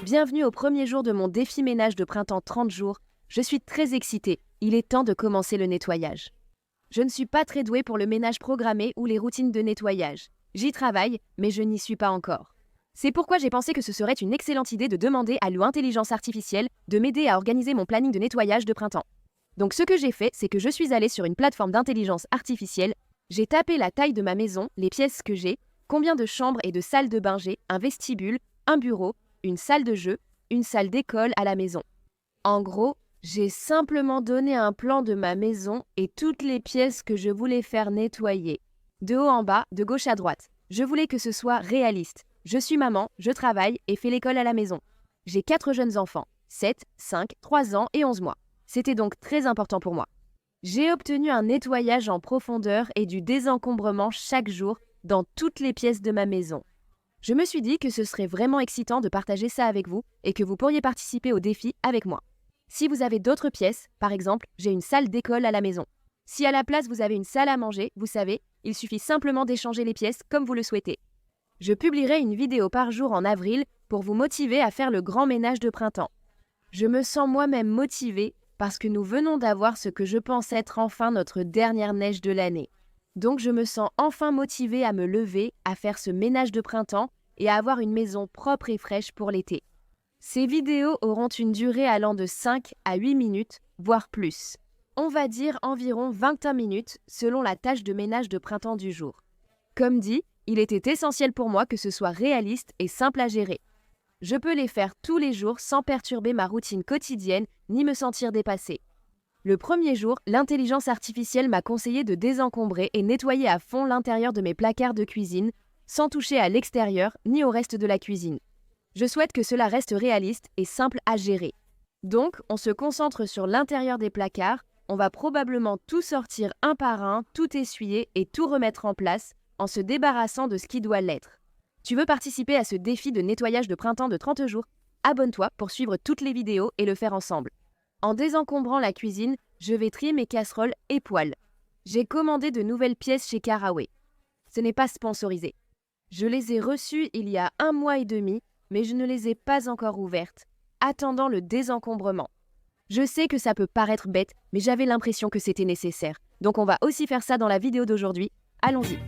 Bienvenue au premier jour de mon défi ménage de printemps 30 jours. Je suis très excitée, il est temps de commencer le nettoyage. Je ne suis pas très douée pour le ménage programmé ou les routines de nettoyage. J'y travaille, mais je n'y suis pas encore. C'est pourquoi j'ai pensé que ce serait une excellente idée de demander à l'intelligence artificielle de m'aider à organiser mon planning de nettoyage de printemps. Donc ce que j'ai fait, c'est que je suis allée sur une plateforme d'intelligence artificielle, j'ai tapé la taille de ma maison, les pièces que j'ai, combien de chambres et de salles de bain j'ai, un vestibule, un bureau, une salle de jeu, une salle d'école à la maison. En gros, j'ai simplement donné un plan de ma maison et toutes les pièces que je voulais faire nettoyer. De haut en bas, de gauche à droite. Je voulais que ce soit réaliste. Je suis maman, je travaille et fais l'école à la maison. J'ai 4 jeunes enfants, 7, 5, 3 ans et 11 mois. C'était donc très important pour moi. J'ai obtenu un nettoyage en profondeur et du désencombrement chaque jour dans toutes les pièces de ma maison. Je me suis dit que ce serait vraiment excitant de partager ça avec vous et que vous pourriez participer au défi avec moi. Si vous avez d'autres pièces, par exemple, j'ai une salle d'école à la maison. Si à la place vous avez une salle à manger, vous savez, il suffit simplement d'échanger les pièces comme vous le souhaitez. Je publierai une vidéo par jour en avril pour vous motiver à faire le grand ménage de printemps. Je me sens moi-même motivée parce que nous venons d'avoir ce que je pense être enfin notre dernière neige de l'année. Donc je me sens enfin motivée à me lever, à faire ce ménage de printemps et à avoir une maison propre et fraîche pour l'été. Ces vidéos auront une durée allant de 5 à 8 minutes, voire plus. On va dire environ 21 minutes selon la tâche de ménage de printemps du jour. Comme dit, il était essentiel pour moi que ce soit réaliste et simple à gérer. Je peux les faire tous les jours sans perturber ma routine quotidienne ni me sentir dépassée. Le premier jour, l'intelligence artificielle m'a conseillé de désencombrer et nettoyer à fond l'intérieur de mes placards de cuisine, sans toucher à l'extérieur ni au reste de la cuisine. Je souhaite que cela reste réaliste et simple à gérer. Donc, on se concentre sur l'intérieur des placards, on va probablement tout sortir un par un, tout essuyer et tout remettre en place, en se débarrassant de ce qui doit l'être. Tu veux participer à ce défi de nettoyage de printemps de 30 jours? Abonne-toi pour suivre toutes les vidéos et le faire ensemble. En désencombrant la cuisine, je vais trier mes casseroles et poêles. J'ai commandé de nouvelles pièces chez Caraway. Ce n'est pas sponsorisé. Je les ai reçues il y a 1 mois et demi, mais je ne les ai pas encore ouvertes, attendant le désencombrement. Je sais que ça peut paraître bête, mais j'avais l'impression que c'était nécessaire. Donc on va aussi faire ça dans la vidéo d'aujourd'hui. Allons-y.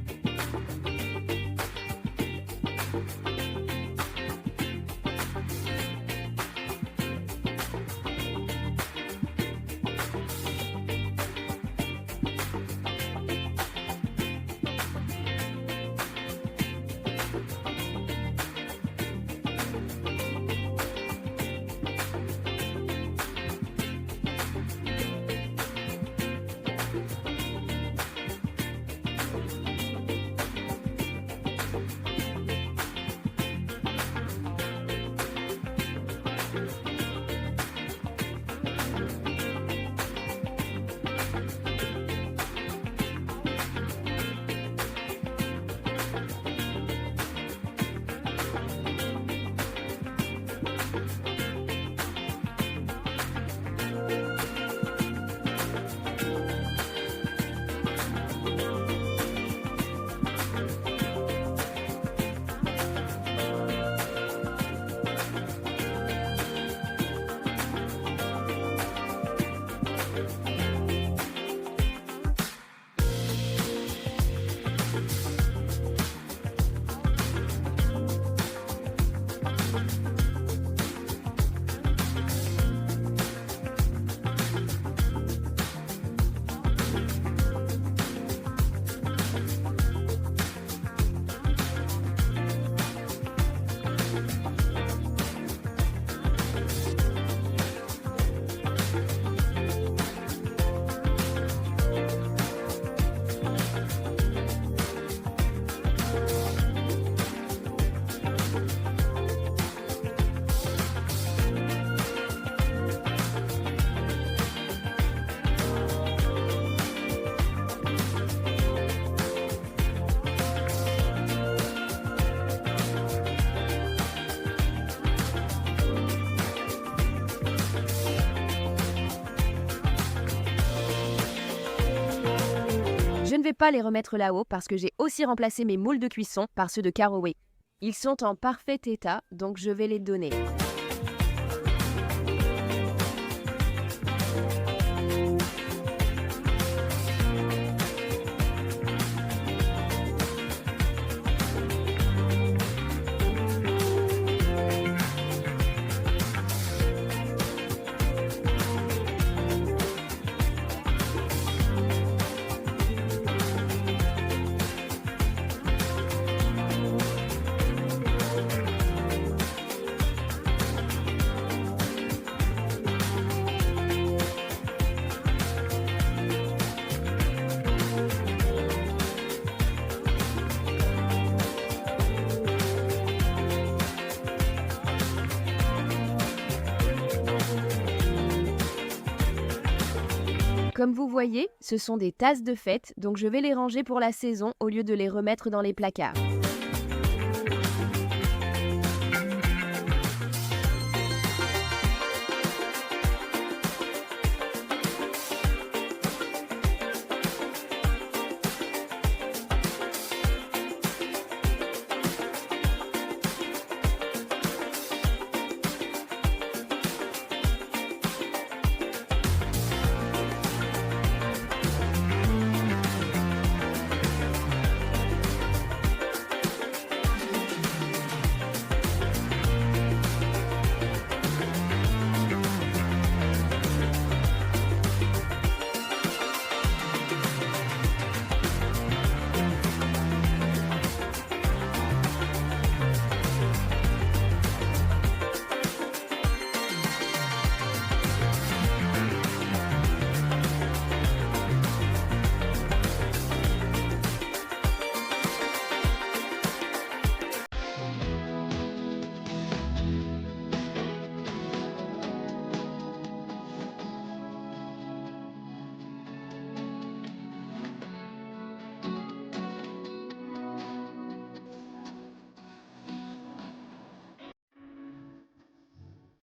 Je ne vais pas les remettre là-haut parce que j'ai aussi remplacé mes moules de cuisson par ceux de Caraway. Ils sont en parfait état, donc je vais les donner. Comme vous voyez, ce sont des tasses de fête, donc je vais les ranger pour la saison au lieu de les remettre dans les placards.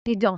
Les dents.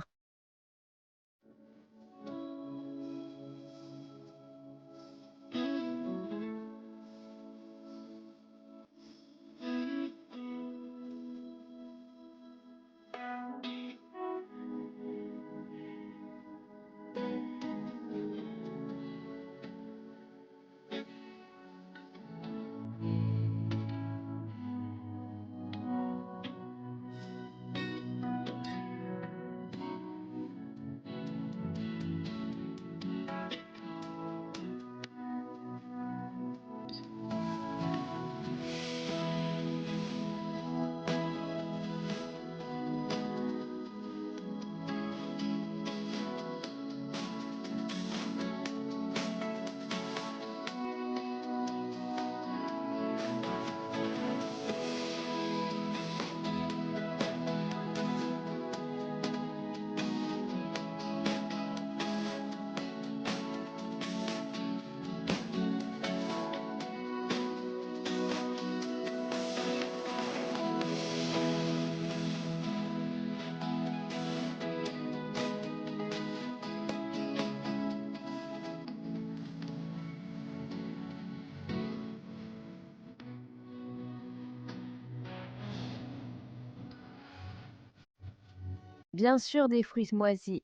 Bien sûr des fruits moisis.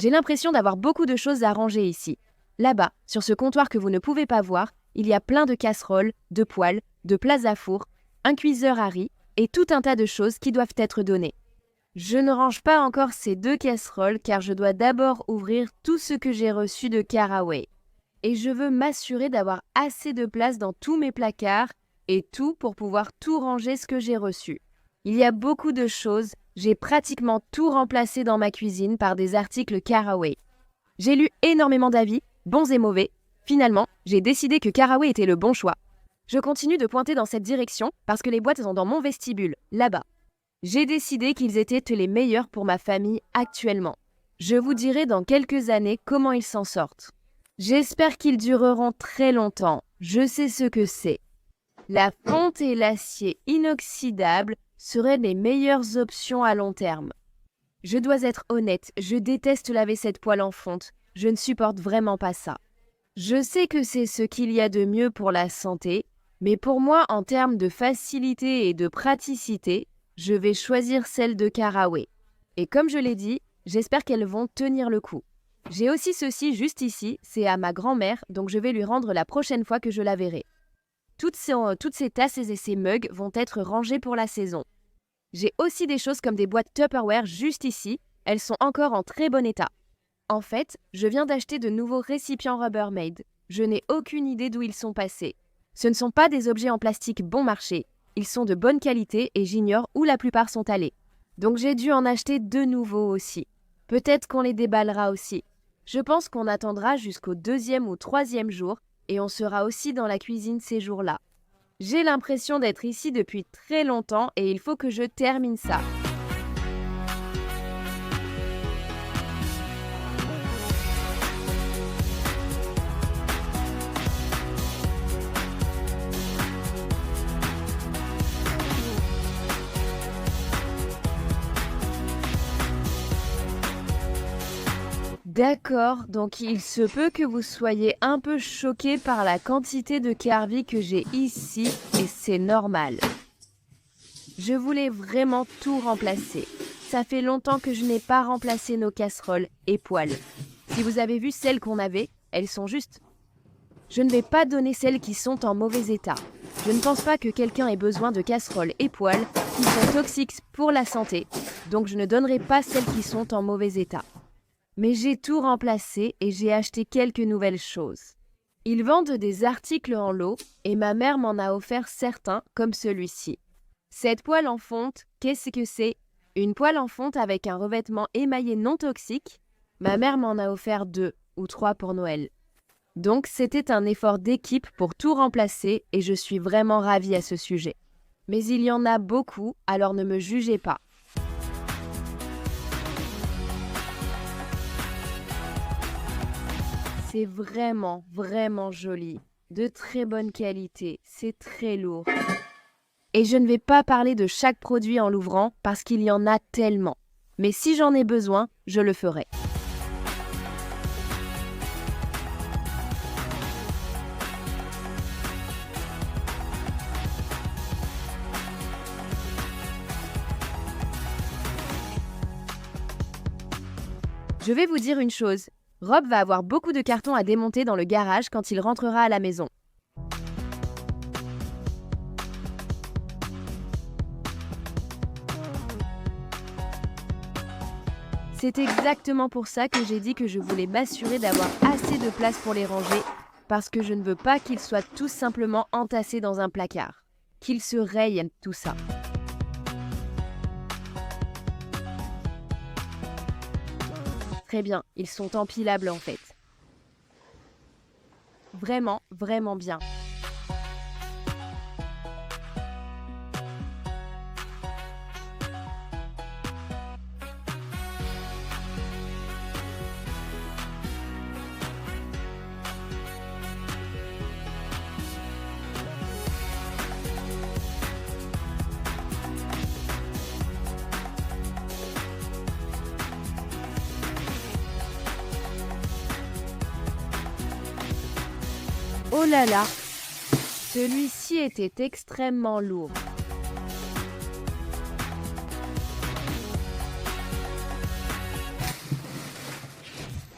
J'ai l'impression d'avoir beaucoup de choses à ranger ici. Là-bas, sur ce comptoir que vous ne pouvez pas voir, il y a plein de casseroles, de poêles, de plats à four, un cuiseur à riz et tout un tas de choses qui doivent être données. Je ne range pas encore ces 2 casseroles car je dois d'abord ouvrir tout ce que j'ai reçu de Caraway. Et je veux m'assurer d'avoir assez de place dans tous mes placards et tout pour pouvoir tout ranger ce que j'ai reçu. Il y a beaucoup de choses, j'ai pratiquement tout remplacé dans ma cuisine par des articles Caraway. J'ai lu énormément d'avis, bons et mauvais. Finalement, j'ai décidé que Caraway était le bon choix. Je continue de pointer dans cette direction parce que les boîtes sont dans mon vestibule, là-bas. J'ai décidé qu'ils étaient les meilleurs pour ma famille actuellement. Je vous dirai dans quelques années comment ils s'en sortent. J'espère qu'ils dureront très longtemps. Je sais ce que c'est. La fonte et l'acier inoxydable seraient les meilleures options à long terme. Je dois être honnête, je déteste laver cette poêle en fonte. Je ne supporte vraiment pas ça. Je sais que c'est ce qu'il y a de mieux pour la santé, mais pour moi, en termes de facilité et de praticité, je vais choisir celle de Caraway. Et comme je l'ai dit, j'espère qu'elles vont tenir le coup. J'ai aussi ceci juste ici, c'est à ma grand-mère, donc je vais lui rendre la prochaine fois que je la verrai. Toutes ces tasses et ces mugs vont être rangés pour la saison. J'ai aussi des choses comme des boîtes Tupperware juste ici, elles sont encore en très bon état. En fait, je viens d'acheter de nouveaux récipients Rubbermaid. Je n'ai aucune idée d'où ils sont passés. Ce ne sont pas des objets en plastique bon marché. Ils sont de bonne qualité et j'ignore où la plupart sont allés. Donc j'ai dû en acheter 2 nouveaux aussi. Peut-être qu'on les déballera aussi. Je pense qu'on attendra jusqu'au 2e ou 3e jour et on sera aussi dans la cuisine ces jours-là. J'ai l'impression d'être ici depuis très longtemps et il faut que je termine ça. D'accord, donc il se peut que vous soyez un peu choqué par la quantité de Carvi que j'ai ici et c'est normal. Je voulais vraiment tout remplacer. Ça fait longtemps que je n'ai pas remplacé nos casseroles et poêles. Si vous avez vu celles qu'on avait, elles sont justes. Je ne vais pas donner celles qui sont en mauvais état. Je ne pense pas que quelqu'un ait besoin de casseroles et poêles qui sont toxiques pour la santé, donc je ne donnerai pas celles qui sont en mauvais état. Mais j'ai tout remplacé et j'ai acheté quelques nouvelles choses. Ils vendent des articles en lot et ma mère m'en a offert certains comme celui-ci. Cette poêle en fonte, qu'est-ce que c'est? Une poêle en fonte avec un revêtement émaillé non toxique. Ma mère m'en a offert 2 ou 3 pour Noël. Donc c'était un effort d'équipe pour tout remplacer et je suis vraiment ravie à ce sujet. Mais il y en a beaucoup, alors ne me jugez pas. C'est vraiment, vraiment joli. De très bonne qualité. C'est très lourd. Et je ne vais pas parler de chaque produit en l'ouvrant parce qu'il y en a tellement. Mais si j'en ai besoin, je le ferai. Je vais vous dire une chose. Rob va avoir beaucoup de cartons à démonter dans le garage quand il rentrera à la maison. C'est exactement pour ça que j'ai dit que je voulais m'assurer d'avoir assez de place pour les ranger, parce que je ne veux pas qu'ils soient tout simplement entassés dans un placard. Qu'ils se rayent tout ça. Très bien, ils sont empilables en fait. Vraiment, vraiment bien. Oh là là, celui-ci était extrêmement lourd.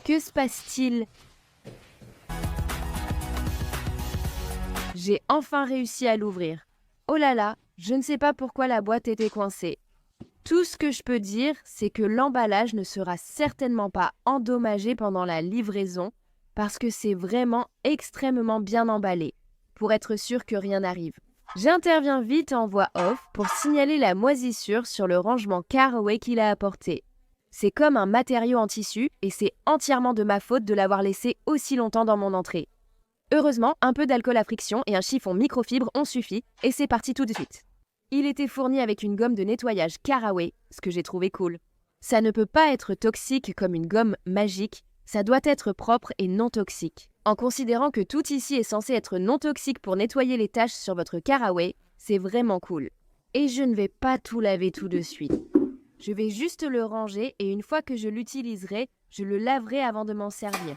Que se passe-t-il? J'ai enfin réussi à l'ouvrir. Oh là là, je ne sais pas pourquoi la boîte était coincée. Tout ce que je peux dire, c'est que l'emballage ne sera certainement pas endommagé pendant la livraison parce que c'est vraiment extrêmement bien emballé, pour être sûr que rien n'arrive. J'interviens vite en voix off pour signaler la moisissure sur le rangement Caraway qu'il a apporté. C'est comme un matériau en tissu et c'est entièrement de ma faute de l'avoir laissé aussi longtemps dans mon entrée. Heureusement, un peu d'alcool à friction et un chiffon microfibre ont suffi et c'est parti tout de suite. Il était fourni avec une gomme de nettoyage Caraway, ce que j'ai trouvé cool. Ça ne peut pas être toxique comme une gomme magique, ça doit être propre et non toxique. En considérant que tout ici est censé être non toxique pour nettoyer les taches sur votre Caraway, c'est vraiment cool. Et je ne vais pas tout laver tout de suite. Je vais juste le ranger et une fois que je l'utiliserai, je le laverai avant de m'en servir.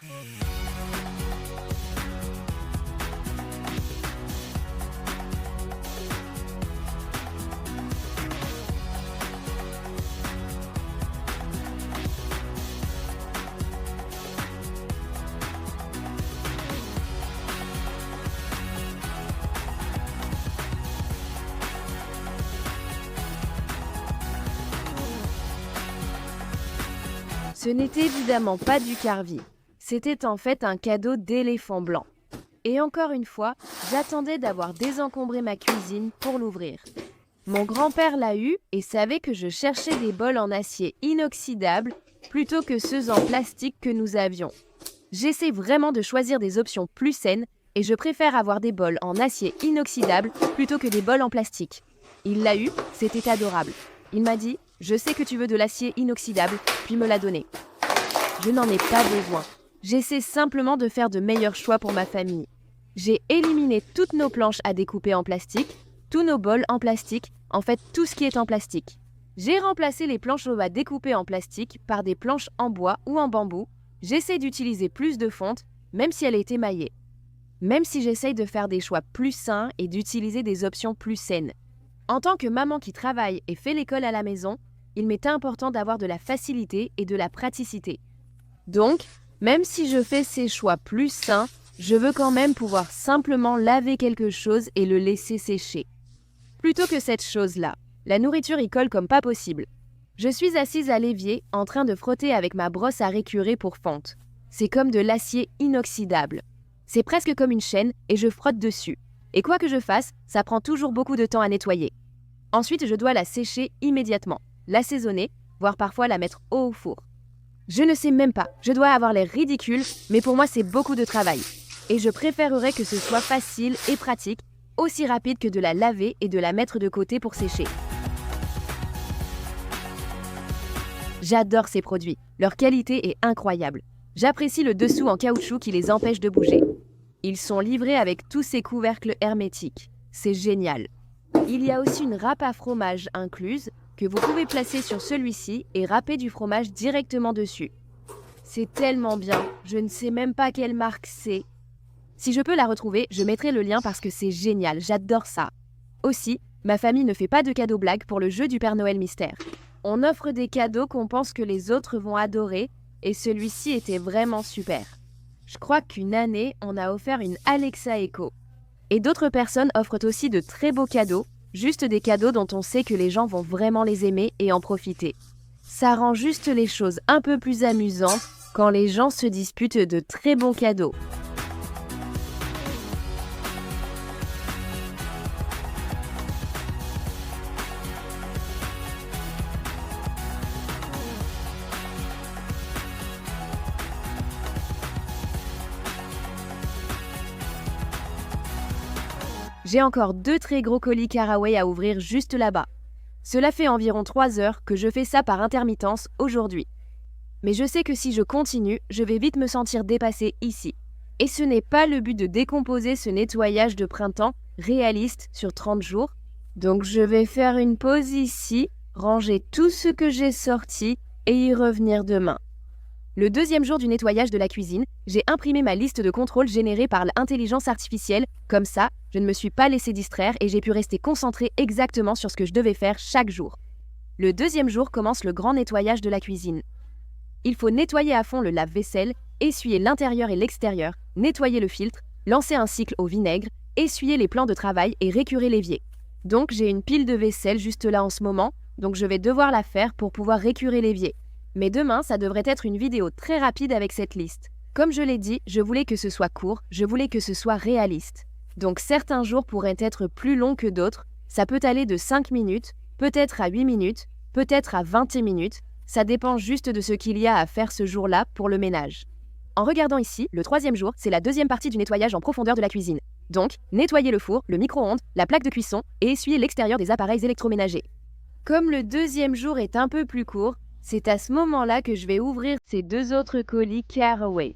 Ce n'était évidemment pas du Carvi. C'était en fait un cadeau d'éléphant blanc. Et encore une fois, j'attendais d'avoir désencombré ma cuisine pour l'ouvrir. Mon grand-père l'a eu et savait que je cherchais des bols en acier inoxydable plutôt que ceux en plastique que nous avions. J'essaie vraiment de choisir des options plus saines et je préfère avoir des bols en acier inoxydable plutôt que des bols en plastique. Il l'a eu, c'était adorable. Il m'a dit « Je sais que tu veux de l'acier inoxydable », puis me l'a donné. Je n'en ai pas besoin. J'essaie simplement de faire de meilleurs choix pour ma famille. J'ai éliminé toutes nos planches à découper en plastique, tous nos bols en plastique, en fait tout ce qui est en plastique. J'ai remplacé les planches à découper en plastique par des planches en bois ou en bambou. J'essaie d'utiliser plus de fonte, même si elle est émaillée. Même si j'essaye de faire des choix plus sains et d'utiliser des options plus saines. En tant que maman qui travaille et fait l'école à la maison, il m'est important d'avoir de la facilité et de la praticité. Donc, même si je fais ces choix plus sains, je veux quand même pouvoir simplement laver quelque chose et le laisser sécher. Plutôt que cette chose-là, la nourriture y colle comme pas possible. Je suis assise à l'évier en train de frotter avec ma brosse à récurer pour fonte. C'est comme de l'acier inoxydable. C'est presque comme une chaîne et je frotte dessus. Et quoi que je fasse, ça prend toujours beaucoup de temps à nettoyer. Ensuite, je dois la sécher immédiatement, l'assaisonner, voire parfois la mettre au four. Je ne sais même pas, je dois avoir l'air ridicule, mais pour moi c'est beaucoup de travail. Et je préférerais que ce soit facile et pratique, aussi rapide que de la laver et de la mettre de côté pour sécher. J'adore ces produits, leur qualité est incroyable. J'apprécie le dessous en caoutchouc qui les empêche de bouger. Ils sont livrés avec tous ces couvercles hermétiques. C'est génial. Il y a aussi une râpe à fromage incluse que vous pouvez placer sur celui-ci et râper du fromage directement dessus. C'est tellement bien, je ne sais même pas quelle marque c'est. Si je peux la retrouver, je mettrai le lien parce que c'est génial, j'adore ça. Aussi, ma famille ne fait pas de cadeaux blagues pour le jeu du Père Noël mystère. On offre des cadeaux qu'on pense que les autres vont adorer et celui-ci était vraiment super. Je crois qu'une année, on a offert une Alexa Echo. Et d'autres personnes offrent aussi de très beaux cadeaux, juste des cadeaux dont on sait que les gens vont vraiment les aimer et en profiter. Ça rend juste les choses un peu plus amusantes quand les gens se disputent de très bons cadeaux. J'ai encore 2 très gros colis Caraway à ouvrir juste là-bas. Cela fait environ 3 heures que je fais ça par intermittence aujourd'hui. Mais je sais que si je continue, je vais vite me sentir dépassée ici. Et ce n'est pas le but de décomposer ce nettoyage de printemps réaliste sur 30 jours. Donc je vais faire une pause ici, ranger tout ce que j'ai sorti et y revenir demain. Le deuxième jour du nettoyage de la cuisine, j'ai imprimé ma liste de contrôle générée par l'intelligence artificielle. Comme ça, je ne me suis pas laissée distraire et j'ai pu rester concentrée exactement sur ce que je devais faire chaque jour. Le deuxième jour commence le grand nettoyage de la cuisine. Il faut nettoyer à fond le lave-vaisselle, essuyer l'intérieur et l'extérieur, nettoyer le filtre, lancer un cycle au vinaigre, essuyer les plans de travail et récurer l'évier. Donc j'ai une pile de vaisselle juste là en ce moment, donc je vais devoir la faire pour pouvoir récurer l'évier. Mais demain, ça devrait être une vidéo très rapide avec cette liste. Comme je l'ai dit, je voulais que ce soit court, je voulais que ce soit réaliste. Donc certains jours pourraient être plus longs que d'autres, ça peut aller de 5 minutes, peut-être à 8 minutes, peut-être à 20 minutes, ça dépend juste de ce qu'il y a à faire ce jour-là pour le ménage. En regardant ici, le 3e jour, c'est la 2e partie du nettoyage en profondeur de la cuisine. Donc, nettoyer le four, le micro-ondes, la plaque de cuisson et essuyer l'extérieur des appareils électroménagers. Comme le 2e jour est un peu plus court, c'est à ce moment-là que je vais ouvrir ces 2 autres colis Caraway.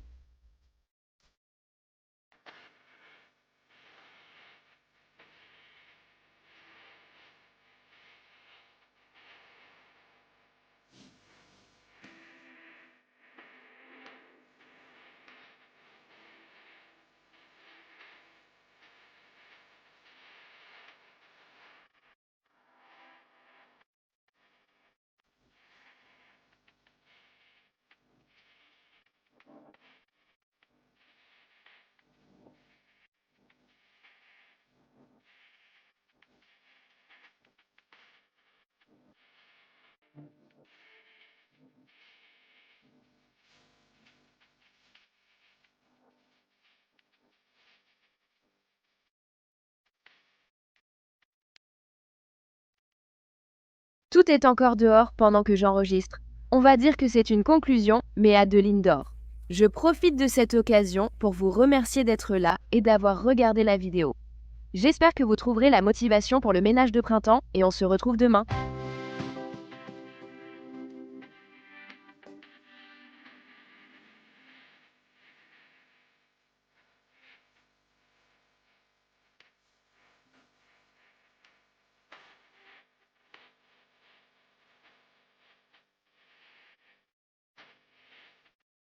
Tout est encore dehors pendant que j'enregistre. On va dire que c'est une conclusion, mais à 2 lignes d'or. Je profite de cette occasion pour vous remercier d'être là et d'avoir regardé la vidéo. J'espère que vous trouverez la motivation pour le ménage de printemps et on se retrouve demain.